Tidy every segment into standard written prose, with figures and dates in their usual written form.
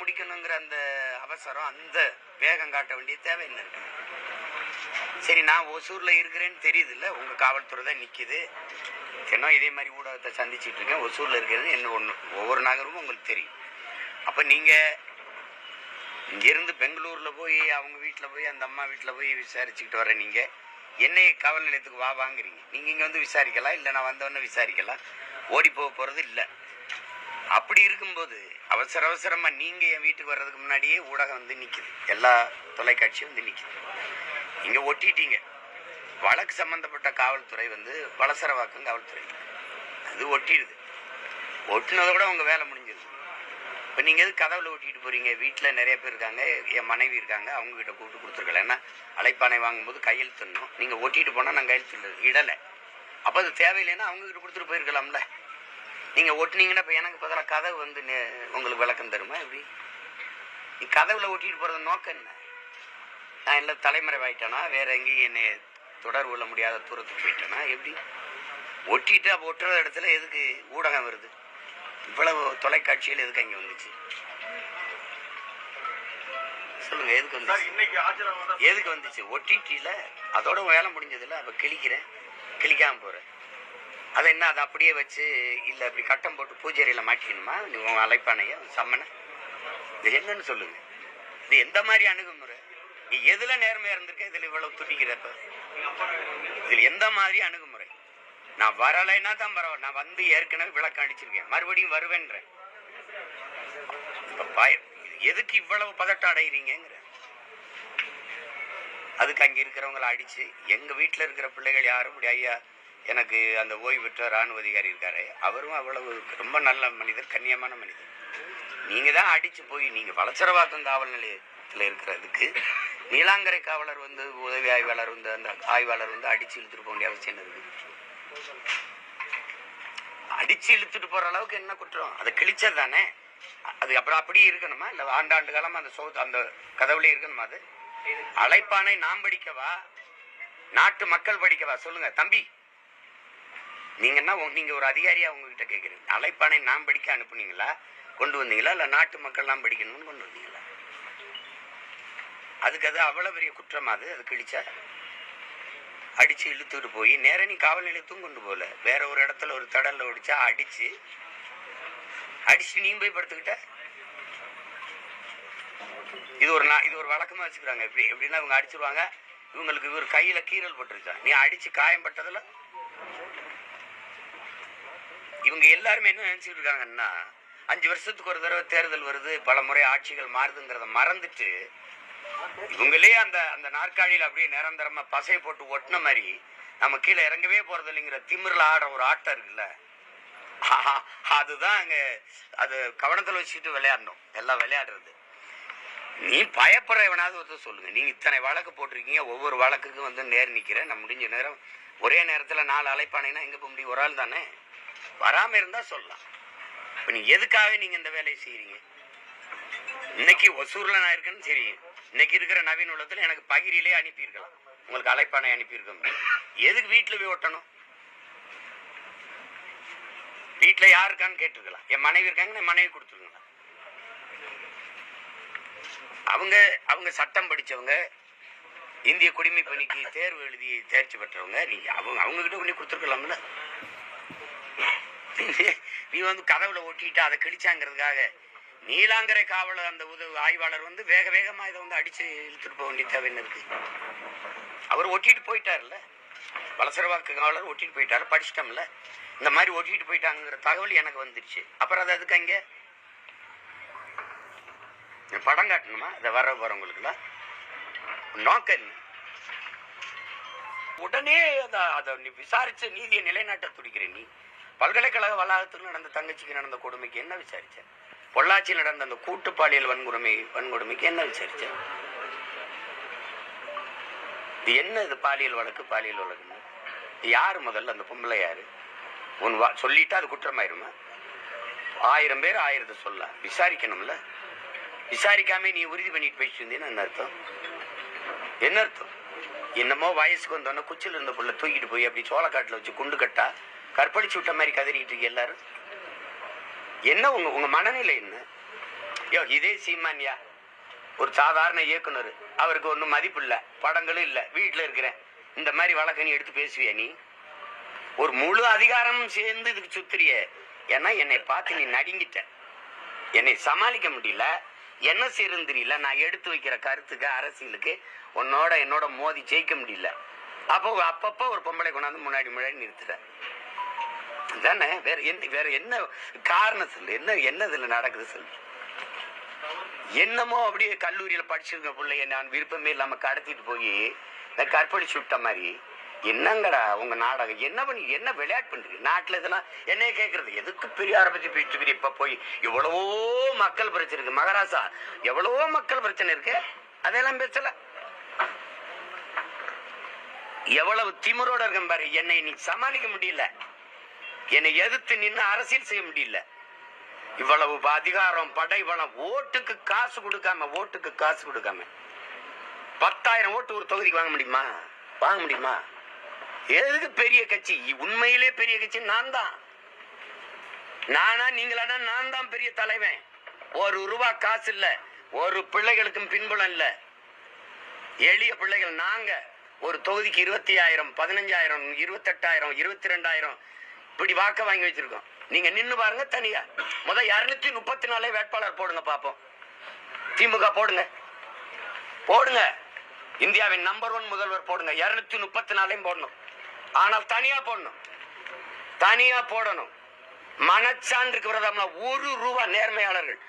முடிக்கணுங்கிற அந்த அவசரம், அந்த வேகம் காட்ட வேண்டிய தேவை என்ன? சரி, நான் ஒசூர்ல இருக்கிறேன்னு தெரியுது இல்ல, உங்க காவல்துறை தான் நிக்குது. இன்னும் இதே மாதிரி ஊடகத்தை சந்திச்சுட்டு இருக்கேன். ஒசூர்ல இருக்கிறது என்ன ஒண்ணு, ஒவ்வொரு நகரமும் உங்களுக்கு தெரியும். அப்ப நீங்க இங்கிருந்து பெங்களூர்ல போய் அவங்க வீட்டுல போய் அந்த அம்மா வீட்டுல போய் விசாரிச்சுக்கிட்டு வர நீங்க என்னை காவல் நிலையத்துக்கு வா வாங்குறீங்க. நீங்க இங்க வந்து விசாரிக்கலாம், இல்ல நான் வந்தவொடனே விசாரிக்கலாம், ஓடி போறது இல்லை. அப்படி இருக்கும்போது அவசர அவசரமா நீங்க என் வீட்டுக்கு வர்றதுக்கு முன்னாடியே ஊடகம் வந்து நிக்குது, எல்லா தொலைக்காட்சியும் வந்து நிக்குது. நீங்க ஒட்டிட்டீங்க. வழக்கு சம்பந்தப்பட்ட காவல்துறை வந்து வலசரவாக்கம் காவல்துறை, அது ஒட்டிடுது. ஒட்டினதை கூட உங்க வேலை முடிஞ்சிருது. இப்போ நீங்க எது கதவுல ஒட்டிட்டு போறீங்க? வீட்டில் நிறைய பேர் இருக்காங்க, என் மனைவி இருக்காங்க, அவங்க கிட்ட கூப்பிட்டு கொடுத்துருக்கல. ஏன்னா அழைப்பானை வாங்கும்போது கையெழுத்துணும். நீங்க ஒட்டிட்டு போனா நான் கையெழுத்து இடலை. அப்போ அது தேவையில்லைன்னா அவங்க கிட்ட கொடுத்துட்டு போயிருக்கலாம்ல. நீங்க ஒட்டினீங்கன்னா இப்போ எனக்கு பதிலாக கதவு வந்து உங்களுக்கு விளக்கம் தருமா? எப்படி நீ கதவுல ஒட்டிட்டு போறது நோக்கம் என்ன? நான் எல்லாம் தலைமறைவாயிட்டேனா, வேற எங்கேயும் என்னை தொடர்பு கொள்ள முடியாத தூரத்துக்கு போயிட்டேனா? எப்படி ஒட்டிட்டு அப்போ ஒட்டுற இடத்துல எதுக்கு ஊடகம் வருது? இவ்வளவு தொலைக்காட்சியில் எதுக்கு அங்கே வந்துச்சு சொல்லுங்க? எதுக்கு வந்துச்சு? எதுக்கு வந்துச்சு? ஒட்டிட்டில அதோட வேலை முடிஞ்சதில்ல. அப்போ கிழிக்கிறேன், கிழிக்காம போறேன். அதை என்ன அதை அப்படியே வச்சு இல்லை அப்படி கட்டம் போட்டு பூஜைறையில் மாட்டிக்கணுமா? உங்க அழைப்பானைய சம்மனை இது என்னன்னு சொல்லுங்க. இது எந்த மாதிரி அணுகுமுறை? நீ எதுல நேர்மையா இருந்திருக்க, இதுல இவ்வளவு துடிக்கிறப்ப இதுல எந்த மாதிரி அணுகுமுறை? நான் வரலைன்னா தான் பரவாயில்ல, நான் வந்து ஏற்கனவே விளக்கம் அடிச்சிருக்கேன், மறுபடியும் வருவேன்றேன். எதுக்கு இவ்வளவு பதட்டம் அடைகிறீங்கிற? அதுக்கு அங்க இருக்கிறவங்களை அடிச்சு, எங்க வீட்டுல இருக்கிற பிள்ளைகள் யாரும் இப்படி, ஐயா எனக்கு அந்த ஓய்வு பெற்ற ராணுவ அதிகாரி இருக்காரு, அவரும் அவ்வளவு ரொம்ப நல்ல மனிதர், கண்ணியமான மனிதர். நீங்க தான் அடிச்சு போய் நீங்க வலசரவாக்கம் காவல் நிலையத்துல இருக்கிறதுக்கு நீலாங்கரை காவலர் வந்து உதவி ஆய்வாளர் வந்து அந்த ஆய்வாளர் வந்து அடிச்சு இழுத்துட்டு போக வேண்டிய அவசியம் இருக்கு? அடிச்சு இழுத்துட்டு போற அளவுக்கு என்ன குற்றம்? அதை கிழிச்சது தானே. அது அப்புறம் அப்படியே இருக்கணுமா? இல்ல ஆண்டாண்டு காலமா அந்த அந்த கதவுலயே இருக்கணுமா? அது அழைப்பானை நாம் படிக்கவா, நாட்டு மக்கள் படிக்கவா? சொல்லுங்க தம்பி, நீங்க என்ன, நீங்க ஒரு அதிகாரியா உங்ககிட்ட கேட்குறீங்க, அழைப்பானை நாம் படிக்க அனுப்புனீங்களா, கொண்டு வந்தீங்களா, இல்ல நாட்டு மக்கள் நாம் படிக்கணும்னு கொண்டு வந்தீங்களா? அதுக்கு அது அவ்வளவு பெரிய குற்றமா? அது கிழிச்சா அடிச்சு இழுத்துட்டு போய் நேர நீ காவல் நிலையத்தும் கொண்டு போல, வேற ஒரு இடத்துல ஒரு தடல்ல ஒடிச்சா அடிச்சு நீ போய் படுத்துக்கிட்ட. இது ஒரு வழக்கமா வச்சுக்கிறாங்க. எப்படின்னா இவங்க அடிச்சிருவாங்க, இவங்களுக்கு இவர் கையில கீறல் பட்டுருச்சா, நீ அடிச்சு காயம் பட்டதுல இவங்க எல்லாருமே என்ன நினைச்சுட்டு இருக்காங்கன்னா, 5 வருஷத்துக்கு ஒரு தடவை தேர்தல் வருது, பல முறை ஆட்சிகள் மாறுதுங்கிறத மறந்துட்டு இவங்களே அந்த நாற்காலியில் அப்படியே நிரந்தரமா பசையை போட்டு ஒட்டின மாதிரி நம்ம கீழே இறங்கவே போறது இல்லைங்கிற திமிரில் ஆடுற ஒரு ஆட்டம் இருக்குல்ல, அதுதான் அங்க அது கவனத்தில் வச்சுட்டு விளையாடணும். எல்லாம் விளையாடுறது. நீ பயப்படுறவனாவது ஒருத்தர் சொல்லுங்க. நீங்க இத்தனை வழக்கு போட்டிருக்கீங்க, ஒவ்வொரு வழக்குக்கும் வந்து நேர் நிக்கிற, நான் முடிஞ்ச நேரம் ஒரே நேரத்துல 4 அழைப்பானைனா எங்க போக முடியும்? ஒரு ஆள் தானே. வராம இருந்தா சொல்லலாம். இப்ப நீங்க எதுக்காக நீங்க இந்த வேலையை செய்யறீங்க? இன்னைக்கு ஒசூர்ல நான் இருக்கேன்னு சரி, இன்னைக்கு இருக்கிற நவீன உலகத்துல எனக்கு பகிரிலே அனுப்பியிருக்கலாம், உங்களுக்கு அழைப்பானை அனுப்பியிருக்கோம். எதுக்கு வீட்டுல போய் ஒட்டணும்? வீட்டுல யாருக்கான்னு கேட்டிருக்கலாம். என் மனைவி இருக்காங்க, என் மனைவி கொடுத்துருங்களா. அவங்க சட்டம் படிச்சவங்க, இந்திய குடிமை பணிக்கு தேர்வு எழுதி தேர்ச்சி பெற்றவங்க. நீங்க அவங்க கிட்ட கொண்டு கொடுத்துருக்கலாம்ல. நீ வந்து கதவுல ஒட்டிட்டு அதை கிழிச்சாங்கிறதுக்காக நீலாங்கரை காவலர் அந்த உதவி ஆய்வாளர் வந்து வேக வேகமா இதை வந்து அடிச்சு இழுத்துட்டு போக வேண்டிய தேவை என்ன இருக்கு? அவர் ஒட்டிட்டு போயிட்டாருல்ல, வலசரவாக்கு காவலர் ஒட்டிட்டு போயிட்டாரு, படிச்சிட்டோம்ல. இந்த மாதிரி ஒட்டிட்டு போயிட்டாங்கிற தகவல் எனக்கு வந்துருச்சு. அப்புறம் அது அதுக்கு அங்க படம் காட்டணுமா? அதை வரவங்களுக்குலாம் நோக்கம் என்ன? உடனே அதை நீ விசாரிச்ச நீதியை நிலைநாட்ட துடிக்கிற நீ. பல்கலைக்கழக வளாகத்தில் நடந்த தங்கச்சிக்கு நடந்த கொடுமைக்கு என்ன விசாரிச்ச? பொள்ளாச்சியில் நடந்த அந்த கூட்டு பாலியல் வன்கொடுமைக்கு என்ன விசாரிச்ச? இது என்ன? இது பாலியல் வழக்கு யாரு முதல்ல? அந்த பொம்பளை யாரு? சொல்லிட்டா அது குற்றமாயிருமா? 1000 பேர் 1000 சொல்லலாம், விசாரிக்கணும்ல. விசாரிக்காம நீ உறுதி பண்ணிட்டு போயிட்டு இருந்தீங்கன்னா என்ன அர்த்தம்? என்னமோ வயசுக்கு வந்தோன்னா குச்சில் இருந்த புள்ள தூக்கிட்டு போய் அப்படி சோளக்காட்டில் வச்சு குண்டு கட்டா கற்பழிச்சு விட்ட மாதிரி கதறிட்டு இருக்கு எல்லாரும். என்ன உங்க மனநிலை என்ன? இதே சீமான்யா ஒரு சாதாரண இயக்குனர், அவருக்கு ஒன்றும் மதிப்பு இல்லை, படங்களும் இல்லை, வீட்டில் இருக்கிறேன், இந்த மாதிரி வழக்க நீ எடுத்து பேசுவியா? நீ ஒரு முழு அதிகாரமும் சேர்ந்து இதுக்கு சுத்துறிய. ஏன்னா என்னை பார்த்து நீ நடுங்கிட்ட, என்னை சமாளிக்க முடியல, என்ன செய்யறது தெரியல. நான் எடுத்து வைக்கிற கருத்துக்கு அரசியலுக்கு என்னோட மோதி ஜெயிக்க முடியல. அப்பப்போ ஒரு பொம்பளை கொண்டாந்து முன்னாடி நிறுத்துற தானே. வேற என்ன காரணம் சொல்லு? என்ன இதுல நடக்குது சொல்லு? என்னமோ அப்படியே கல்லூரியில படிச்சிருக்க பிள்ளைய நான் விருப்பமே இல்லாம கடத்திட்டு போய் கற்பழிச்சு விட்ட மாதிரி. என்னங்கடா உங்க நாடகம்? என்ன விளையாட்டு பண்றீங்க நாட்டுல? இதெல்லாம் என்னைய கேட்கறது எதுக்கு? பெரியார பத்தி பேச்சு இப்ப போய் எவ்வளவோ மக்கள் பிரச்சனை இருக்கு மகாராசா, எவ்வளவோ மக்கள் பிரச்சனை இருக்கு, அதெல்லாம் பேசல. எவ்வளவு திமிரோட இருக்கேன் பாரு. என்னை நீ சமாளிக்க முடியல, என்னை எதிர்த்து நின்று அரசியல் செய்ய முடியல. இவ்வளவு அதிகாரம், படை பலம், ஓட்டுக்கு காசு கொடுக்காம 10,000 ஓட்டு ஒரு தொகுதிக்கு வாங்க முடியுமா? வாங்க முடியுமா? எதுக்கு பெரிய கட்சி? உண்மையிலே பெரிய கட்சி நான் தான். நானா நீங்களானா நான் தான் பெரிய தலைவன். ₹1 காசு இல்ல, ஒரு பிள்ளைகளுக்கும் பின்புலம் இல்ல, எளிய பிள்ளைகள் நாங்க. ஒரு தொகுதிக்கு 20,000, 15,000, 28,000, 22,000 இப்படி வாக்க வாங்கி வச்சிருக்கோம். நீங்க நின்னு பாருங்க தனியா. 234 வேட்பாளர் போடுங்க பாப்போம். திமுக போடுங்க. இந்தியாவின் நம்பர் 1 முதல்வர் போடுங்க. 234 போடணும். ஆனால் தனியா போடணும். மனச்சான்றுக்கு விரதம்னா ₹1 நேர்மையாளர்கள்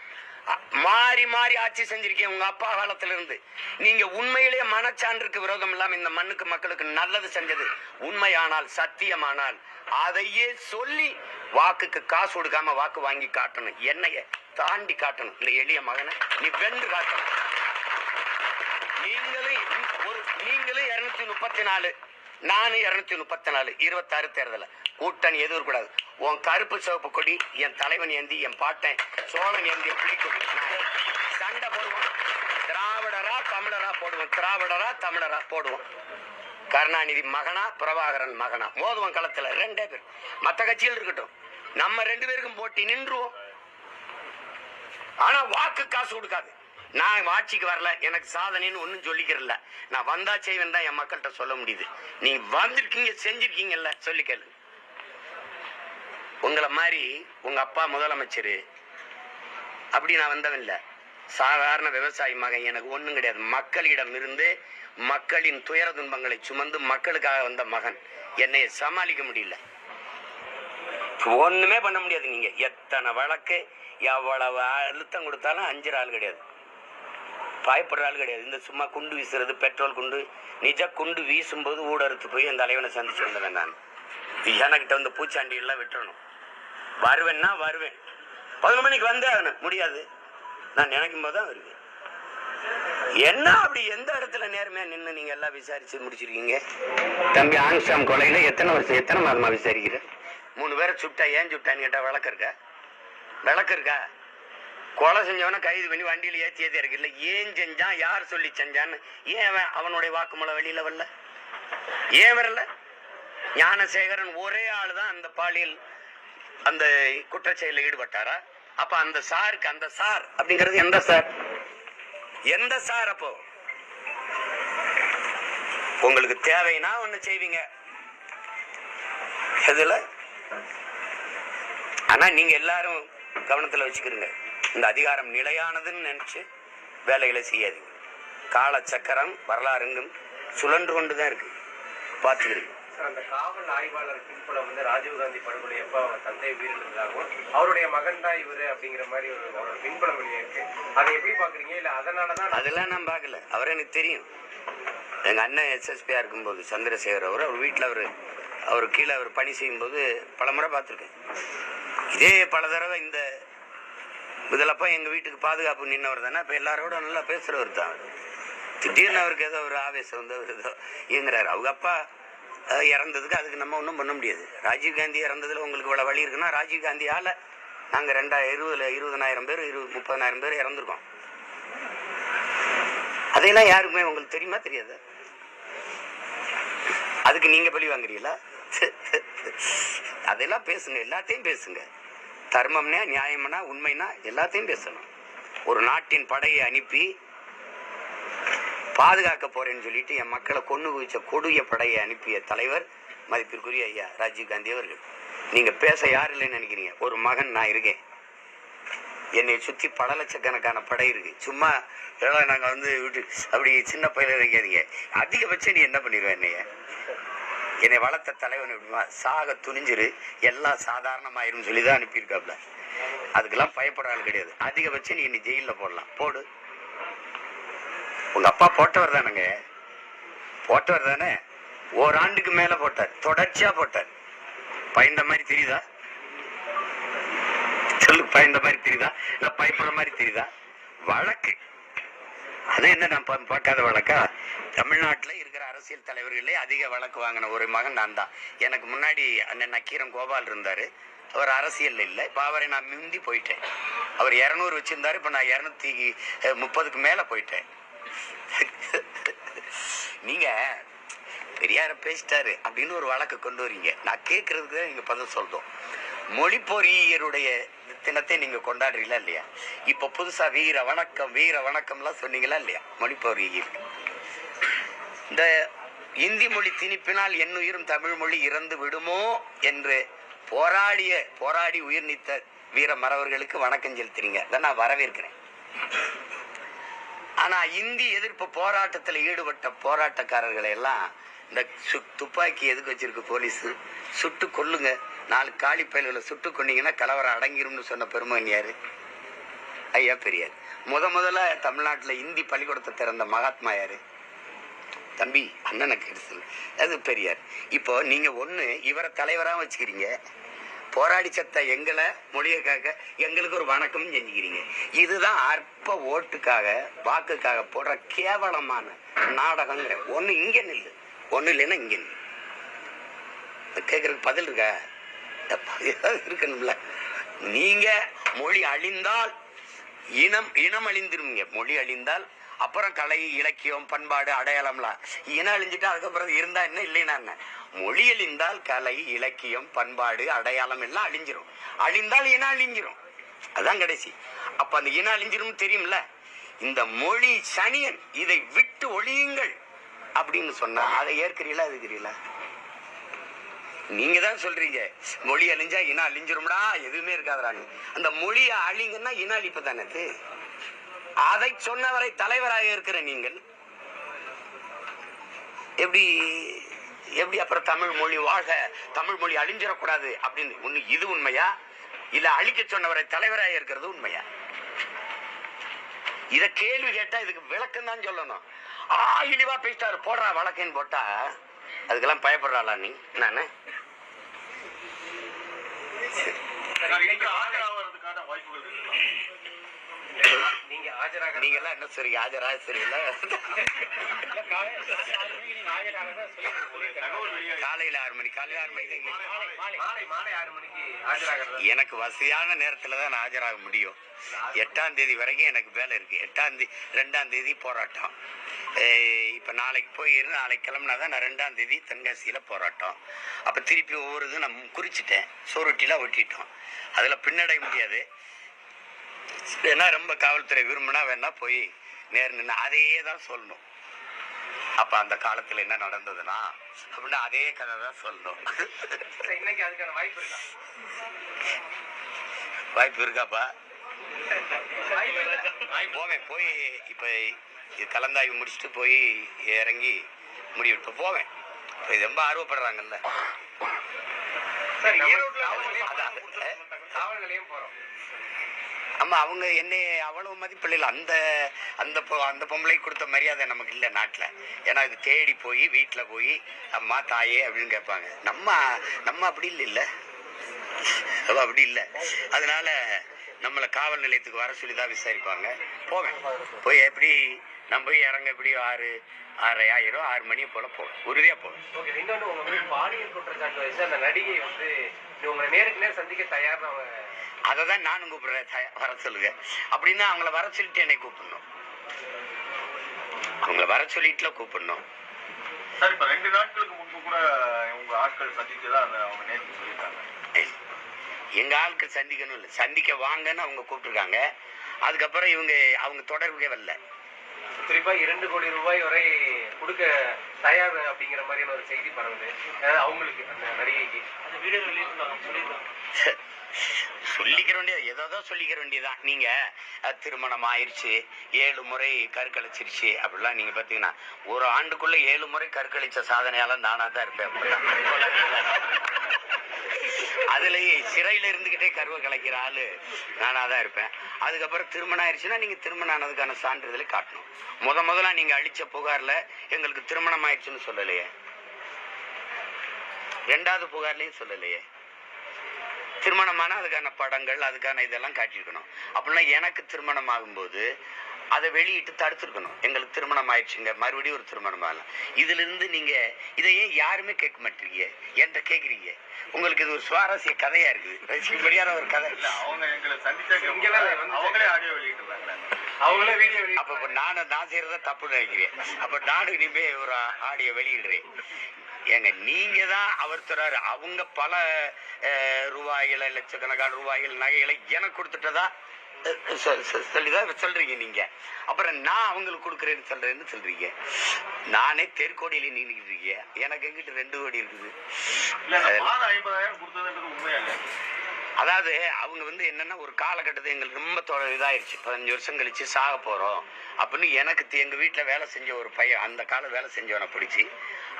மாறி மாறி ஆட்சி செஞ்சிருக்கேன் உங்க அப்பா காலத்துல இருந்து. நீங்க உண்மையிலேயே மனச்சான்றுக்கு விரோதம் இல்லாம இந்த மண்ணுக்கு மக்களுக்கு நல்லது செஞ்சது உண்மையானால், சத்தியமானால் அதையே சொல்லி வாக்குக்கு காசு கொடுக்காம வாக்கு வாங்கி காட்டணும். என்னைய தாண்டி காட்டணும். இந்த எளிய மகனை நீ வென்று காட்டணும். நீங்களும் 234, நானும் 234. 26 தேர்தல கூட்டணி எதுவும் இருக்கக்கூடாது. உன் கருப்பு சிவப்பு கொடி என் தலைவன் ஏந்தி, என் பாட்டன் சோழன் ஏந்திய புலிக்கொடி. சண்டை போடுவோம். திராவிடரா தமிழரா போடுவோம். கருணாநிதி மகனா, பிரபாகரன் மகனா மோதுவன் களத்துல 2 பேர். மற்ற கட்சிகள் இருக்கட்டும், நம்ம 2 பேருக்கும் போட்டி நின்றுவோம். ஆனா வாக்கு காசு கொடுக்காது. நான் ஆட்சிக்கு வரல, எனக்கு சாதனைன்னு ஒன்னும் சொல்லிக்கிறல, நான் வந்தா செய்வேன் தான் என் மக்கள்கிட்ட சொல்ல முடியுது. நீ வந்திருக்கீங்க, செஞ்சிருக்கீங்கல்ல, சொல்லி கேளு. உங்களை மாதிரி உங்க அப்பா முதலமைச்சர் அப்படி நான் வந்தவன் இல்ல. சாதாரண விவசாயி மகன். எனக்கு ஒண்ணும் கிடையாது. மக்களிடம் இருந்து மக்களின் துயர துன்பங்களை சுமந்து மக்களுக்காக வந்த மகன். என்னைய சமாளிக்க முடியல, ஒண்ணுமே பண்ண முடியாது. நீங்க எத்தனை வழக்கு, எவ்வளவு அழுத்தம் கொடுத்தாலும் அஞ்சுற ஆள் கிடையாது, பயப்படுற ஆள் கிடையாது. இந்த சும்மா குண்டு வீசுறது, பெட்ரோல் குண்டு, நிஜ குண்டு வீசும்போது ஊடறுத்து போய் அந்த தலைவனை சந்திச்சு வந்தவன் நான். எனக்கிட்ட வந்து பூச்சாண்டி எல்லாம் விட்டுறணும். வருவேன்னா வருவேன், 11 மணிக்கு வந்தே ஆகணும். முடியாது, நான் நினைக்கும் போதுதான் வருவேன். என்ன அப்படி எந்த இடத்துல நேர்மையா நின்று நீங்க எல்லாம் விசாரிச்சு முடிச்சிருக்கீங்க? தம்பி ஆங்ஸ்டாம் கொலையில எத்தனை மாதமா விசாரிக்கிற? 3 பேரை சுட்டா ஏன் சுட்டான்னு கேட்டா விளக்கு இருக்கா? கொலை செஞ்சவன கைது பண்ணி வண்டியில ஏத்தி இருக்குல்ல, ஏன் செஞ்சான், யார் சொல்லி செஞ்சான்னு ஏன் அவனுடைய வாக்குமூலம் வெளியில வரல? ஏன் வரல? ஞானசேகரன் ஒரே ஆளுதான் அந்த பாலியல் அந்த குற்றச்செயலில் ஈடுபட்டாரா? அப்ப அந்த சாருக்கு, அந்த சார் அப்படிங்கிறது எந்த சார்? அப்போ உங்களுக்கு தேவைன்னா ஒண்ணு செய்வீங்க எதுல. ஆனா நீங்க எல்லாரும் கவனத்துல வச்சுக்கிறீங்க, இந்த அதிகாரம் நிலையானதுன்னு நினைச்சு வேலைகளை செய்யாது. காலச்சக்கரம் வரலாறுங்கும் சுழன்று கொண்டுதான் இருக்கு, பார்த்துக்கிறீங்க. அந்த காவல் ஆய்வாளர் பின்புலம் ராஜீவ்காந்தி படுகொலை எப்ப அவங்க தந்தை உயிரிழந்ததாகவும் அவருடைய மகன் தான் இவரு அப்படிங்கிற மாதிரி ஒரு பின்புலம் வெளியே இருக்கு. அதை எப்படி பாக்குறீங்க? இல்ல அதனாலதான்? அதெல்லாம் நான் பார்க்கல. அவர் எனக்கு தெரியும். எங்க அண்ணன் SSPயா இருக்கும்போது சந்திரசேகர் அவர் வீட்டுல அவர் கீழே அவர் பணி செய்யும் போது பல முறை பார்த்துருக்கேன். இதே பல தடவை இந்த இதுலப்பா எங்க வீட்டுக்கு பாதுகாப்பு நின்னவர் தானே. இப்ப எல்லாரோட நல்லா பேசுறவர் தான். திடீர்னு அவருக்கு ஏதோ ஒரு ஆவேசம் வந்து அவர் ஏதோ இயங்குறாரு. அவங்க அப்பா இறந்ததுக்கு அதுக்கு நம்ம ஒன்றும் பண்ண முடியாது. ராஜீவ்காந்தி இறந்ததுல உங்களுக்கு இவ்வளவு வழி இருக்குன்னா, ராஜீவ்காந்தியால நாங்க 2020 பேர் 30,000 பேர் இறந்துருக்கோம். அதையெல்லாம் யாருக்குமே உங்களுக்கு தெரியுமா தெரியாது? அதுக்கு நீங்க பழி வாங்குறீங்களா? அதெல்லாம் பேசுங்க, எல்லாத்தையும் பேசுங்க. தர்மம்னா, நியாயம்னா, உண்மைனா எல்லாத்தையும் பேசணும். ஒரு நாட்டின் படையை அனுப்பி பாதுகாக்க போறேன்னு சொல்லிட்டு என் மக்களை கொண்டு குவிச்ச கொடிய படையை அனுப்பிய தலைவர் மதிப்பிற்குரிய ஐயா ராஜீவ்காந்தி அவர்கள். நீங்க பேச யாரு இல்லைன்னு நினைக்கிறீங்க? ஒரு மகன் நான் இருக்கேன். என்னை சுத்தி பல லட்சக்கணக்கான படை இருக்கு. சும்மா இதெல்லாம் நாங்க விட்டு அப்படி சின்ன பையில வைக்காதீங்க. அதிகபட்சம் நீ என்ன பண்ணிடுவேன்? என்னை வளர்த்த தலைவன் எப்படிமா சாக துணிஞ்சிரு, எல்லாம் சாதாரணமாயிரும் சொல்லிதான் அனுப்பியிருக்காப்ல. அதுக்கெல்லாம் பயப்பட ஆள் கிடையாது. அதிகபட்சம் நீ என்னை ஜெயில போடலாம், போடு. உங்க அப்பா போட்டவர் தானுங்க, போட்டவர் தானே. ஓராண்டுக்கு மேல போட்டார், தொடர்ச்சியா போட்டார். பயந்த மாதிரி தெரியுதா? சொல்லு, பயந்த மாதிரி தெரியுதா? இல்ல பயப்படுற மாதிரி தெரியுதா? வழக்கு அது என்ன? நான் பார்க்காத வழக்கா? தமிழ்நாட்டில் இருக்கிற அரசியல் தலைவர்களே அதிக வழக்கு வாங்கின ஒரு மகன் நான் தான். எனக்கு முன்னாடி அண்ணன் நக்கீரன் கோபால் இருந்தாரு. அவர் அரசியல் இல்லை. இப்போ அவரை நான் முந்தி போயிட்டேன். அவர் 200 வச்சிருந்தாரு, இப்போ நான் 230க்கு மேல போயிட்டேன். நீங்க பெரியார பேசிட்டாரு அப்படின்னு ஒரு வழக்கு கொண்டு வரீங்க. நான் கேட்கறதுக்கு தான் நீங்க பதில் சொல்றோம். மொழி பொறியியருடைய தினத்தை நீங்க கொண்டாடுறீங்களா இல்லையா? இப்ப புதுசா வீர வணக்கம்லாம் சொன்னீங்களா இல்லையா? மொழி பொறியியல் இந்த இந்தி மொழி திணிப்பினால் என்னுயிரும் தமிழ் மொழி இறந்து விடுமோ என்று போராடி உயிர் நீத்த வீர மறவர்களுக்கு வணக்கம் செலுத்துறீங்க. அதை நான் வரவேற்கிறேன். ஆனா இந்தி எதிர்ப்பு போராட்டத்தில் ஈடுபட்ட போராட்டக்காரர்களை எல்லாம் இந்த துப்பாக்கி எதுக்கு வச்சிருக்கு போலீஸ்? சுட்டு கொல்லுங்க, 4 காலி பயல்களை சுட்டு கொண்டீங்கன்னா கலவரம் அடங்கிரும்னு சொன்ன பெருமகன் யாரு? ஐயா பெரியார். முதல்ல தமிழ்நாட்டுல இந்தி பள்ளிக்கூடத்தை திறந்த மகாத்மா யாரு? தம்பி அண்ணனை கேட்டு அது பெரியார். இப்போ நீங்க இவரை தலைவரா வச்சுக்கிறீங்க, போராடி சத்த எங்களை மொழியக்காக எங்களுக்கு ஒரு வணக்கம் செஞ்சுக்கிறீங்க. இதுதான் அற்ப ஓட்டுக்காக வாக்குக்காக போடுற கேவலமான நாடகங்கிற. ஒண்ணு இங்க நில்லு, ஒண்ணு இல்லைன்னா இங்க நில்லு. கேட்கறதுக்கு பதில் இருக்கா? இருக்கணும்ல. நீங்க மொழி அழிந்தால் இனம் அழிந்துருவீங்க. மொழி அழிந்தால் அப்புறம் கலை இலக்கியம் பண்பாடு அடையாளம்லாம் இனம் அழிஞ்சிட்டு அதுக்கப்புறம் இருந்தா என்ன இல்லைன்னா என்ன? மொழி அழிந்தால் கலை இலக்கியம் பண்பாடு அடையாளம் எல்லாம் அழிஞ்சிரும். அழிந்தால் இனம் அழிஞ்சிரும். அதான் கடைசி. அப்ப அந்த இனம் அழிஞ்சிரும் தெரியும்ல. இந்த மொழி சனியன், இதை விட்டு ஒழியுங்கள் அப்படின்னு சொன்னா அதை ஏற்கிறீங்களா எதுக்கிறீங்களா? நீங்க தான் சொல்றீங்க மொழி அழிஞ்சா இனம் அழிஞ்சிரும்டா, எதுவுமே இருக்காதுடான்னு. அந்த மொழியை அழிங்கன்னா இன அழிப்பு தானே. அதை சொன்னவரை தலைவராக இருக்கிற நீங்கள் எப்படி அப்புறம் தமிழ் மொழி வாழ்க, தமிழ் மொழி அழிஞ்சிடக்கூடாது அப்படின்னு ஒண்ணு இது உண்மையா? இல்ல அழிக்க சொன்னவரை தலைவராக இருக்கிறது உண்மையா? இத கேள்வி கேட்டா இதுக்கு விளக்கம் தான் சொல்லணும். இழிவா பேசிட்டாரு போடுறா வழக்குன்னு போட்டா அதுக்கெல்லாம் பயப்படுறாளா நீ? நானு நீங்க எல்லாம் என்ன சரி ஆஜரா சரியில்ல? காலையில 6 மணி எனக்கு வசதியான நேரத்துலதான் நான் ஆஜராக முடியும். 8ஆம் தேதி வரைக்கும் எனக்கு வேலை இருக்கு. 2ஆம் தேதி போராட்டம். இப்ப நாளைக்கு போயிரு, நாளைக்கு கிளம்புனாதான் நான் 2ஆம் தேதி தென்காசியில போராட்டம். அப்ப திருப்பி ஒவ்வொரு இது நான் குறிச்சிட்டேன், சோறுட்டிலாம் ஒட்டிட்டோம். அதுல பின்னடைய முடியாது. ஏன்னா ரொம்ப காவல்துறை விரும்பினா வேணா போய் நேர் நின்று அதையே தான் சொல்லணும். அப்ப அந்த காலத்துல என்ன நடந்ததுன்னா அப்படின்னா அதே கதை தான் சொல்லணும். இன்னைக்கு அதுக்கான வாய்ப்பு இருக்கா? வாய்ப்பு இருக்காப்பா? போவேன். போய் இப்ப கலந்தாய்வு முடிச்சுட்டு போய் இறங்கி முடிவிட்டு போவேன். இப்ப இது ரொம்ப ஆர்வப்படுறாங்கல்ல. காவல் நிலையம் போறோம். ஆமா, அவங்க என்ன அவ்வளவு மதிப்பில்லை. அந்த பொம்பளை கொடுத்த மரியாதை நமக்கு இல்லை நாட்டுல. ஏன்னா இது தேடி போய் வீட்டுல போய் அம்மா தாயே அப்படின்னு கேட்பாங்க. நம்ம அப்படி இல்லை, அப்படி இல்லை. அதனால நம்மளை காவல் நிலையத்துக்கு வர சொல்லிதான் விசாரிப்பாங்க. போவேன். போய் எப்படி நம்ம போய் இறங்க எப்படி 6:30 ஆயிரும், 6 மணி போல போவேன். உறுதியா போவேன். இன்னொன்னு உங்க பாலியல் குற்றச்சாட்டு வச்சு அந்த நடிகை உங்களை நேருக்கு நேர் சந்திக்க தயார். அததான் நானும் கூப்பிடுறேன், வர சொல்லுங்க அப்படின்னா. அவங்கள வர சொல்லிட்டு என்னை கூப்பிடணும். அவங்கள வர சொல்லிட்டுல கூப்பிடணும். சார், இப்ப 2 நாட்களுக்கு முன்பு கூட உங்க ஆட்கள் சந்திச்சுதான் அவங்க நேற்று சொல்லியிருக்காங்க. எங்க ஆட்கள் சந்திக்கணும் இல்லை, சந்திக்க வாங்கன்னு அவங்க கூப்பிட்டுருக்காங்க. அதுக்கப்புறம் அவங்க தொடர்புக்கே வரல. குறிப்பா 2 கோடி ரூபாய் வரை கொடுக்க தயார் அப்படிங்கிற மாதிரியான ஒரு செய்தி பரவுது. அவங்களுக்கு அந்த நடிகைக்கு அந்த வீடியோ சொல்லியிருக்காங்க. சொல்லிக்கிற வேண்டியது ஏதோ சொல்லிக்கிற வேண்டியதான். நீங்க திருமணம் ஆயிடுச்சு, 7 முறை கருக்கழிச்சிருச்சு அப்படிலாம் நீங்க பாத்தீங்கன்னா, ஒரு ஆண்டுக்குள்ள 7 முறை கருக்கழிச்ச சாதனையால நானா தான் இருப்பேன். அதுலயே சிறையில இருந்துகிட்டே கருவை கலைக்கிற ஆளு நானா தான் இருப்பேன். அதுக்கப்புறம் திருமணம் ஆயிடுச்சுன்னா நீங்க திருமணம் ஆனதுக்கான சான்றிதழை காட்டணும். முதல்ல நீங்க அளிச்ச புகார்ல எங்களுக்கு திருமணம் ஆயிடுச்சுன்னு சொல்லலையே, 2வது புகார்லயும் சொல்லலையே. திருமணமான அதுக்கான படங்கள் அதுக்கான இதெல்லாம் காட்டியிருக்கணும். அப்படின்னா எனக்கு திருமணம் ஆகும்போது அதை வெளியிட்டு தடுத்துருக்கணும். எங்களுக்கு திருமணம் ஆயிடுச்சுங்க, மறுபடியும் ஒரு திருமணம் ஆகலாம். இதுல இருந்து நீங்க இதையே யாருமே கேட்க மாட்டீங்க, என்கிட்ட கேட்குறீங்க. உங்களுக்கு இது ஒரு சுவாரஸ்ய கதையா இருக்குது, ரசிக்கும்படியான ஒரு கதை. அவங்க எங்களை சந்திச்சாங்க, அவங்களே ஆடியோ வெளியிட்டுறாங்க, அவங்களே வீடியோ. அப்ப நான் செய்யறத தப்புன்னு நினைக்கிறேன். அப்ப நானும் இனிமே ஒரு ஆடியோ வெளியிடுறேன். ஏங்க நீங்க தான் அவர் தராரு. அவங்க பல ரூபாய்களை, லட்சக்கணக்கான ரூபாய்கள் நகைகளை எனக்கு கொடுத்துட்டதா சொல்லிதான் சொல்றீங்க நீங்க. அப்புறம் நான் அவங்களுக்கு கொடுக்குறேன்னு சொல்றீங்க. நானே தெற்கோடியில நின்றுக்கிட்டு இருக்கேன், எனக்கு எங்கிட்ட 2 கோடி இருக்குது. 50,000 கொடுத்ததுன்றது உண்மையா இல்லை. அதாவது அவங்க என்னன்னா ஒரு காலகட்டத்தை எங்களுக்கு ரொம்ப இதாயிருச்சு, 15 வருஷம் கழிச்சு சாக போறோம் அப்படின்னு எனக்கு எங்க வீட்டுல வேலை செஞ்ச ஒரு பையன், அந்த காலம் வேலை செஞ்சவனை பிடிச்சி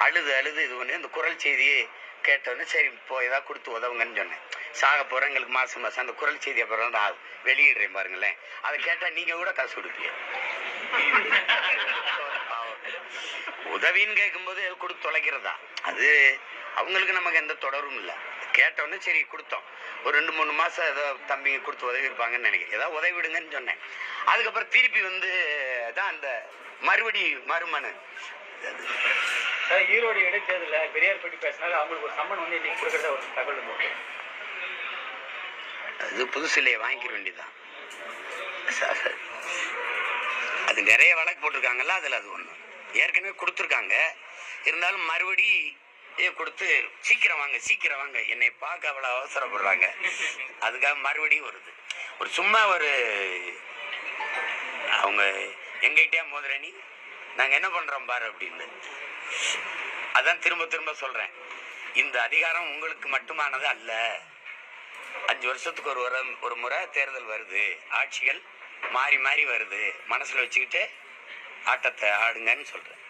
அழுது இது பண்ணி அந்த குரல் செய்தியை கேட்டோன்னே சரி இப்போ ஏதாவது கொடுத்து உதவுங்கன்னு சொன்னேன். சாக போறேன், எங்களுக்கு மாசம் அந்த குரல் செய்தி அப்புறம் நான் வெளியிடுறேன் பாருங்களேன். அதை கேட்டா நீங்க கூட காசு கொடுப்பீங்க. உதவின்னு கேட்கும்போது கொடுத்து தொலைக்கிறதா, அது அவங்களுக்கு நமக்கு எந்த தொடரும் இல்லை. கேட்டோன்னே சரி கொடுத்தோம். ஒரு 2-3 மாசம் ஏதோ தம்பிங்க கொடுத்து உதவி இருப்பாங்கன்னு நினைக்கிறேன். ஏதாவது உதவி விடுங்கன்னு சொன்னேன். அதுக்கப்புறம் திருப்பி தான் அந்த மறுமனு ஈரோடு இடைத்தேர்தலில் பெரியார் பற்றி பேசினாங்க. அவங்களுக்கு ஒரு சம்மன் இன்னைக்கு கொடுக்கறத ஒரு தகவல். அது புதுசிலேயே வாங்கிக்க வேண்டியதான். அது நிறைய வழக்கு போட்டிருக்காங்கல்ல, அதுல அது ஒண்ணு ஏற்கனவே கொடுத்துருக்காங்க. இருந்தாலும் மறுபடி கொடுத்து சீக்கிரம் வாங்க என்னை பார்க்க அவ்வளவு அவசரப்படுறாங்க. அதுக்காக மறுபடியும் வருது. சும்மா அவங்க எங்கிட்டே மோதுரணி நாங்க என்ன பண்றோம் பாரு அப்படின்னு. அதான் திரும்ப சொல்றேன், இந்த அதிகாரம் உங்களுக்கு மட்டுமானது அல்ல. 5 வருஷத்துக்கு ஒரு முறை தேர்தல் வருது, ஆட்சிகள் மாறி வருது. மனசுல வச்சுக்கிட்டு ஆட்டத்தை ஆடுங்கன்னு சொல்றேன்.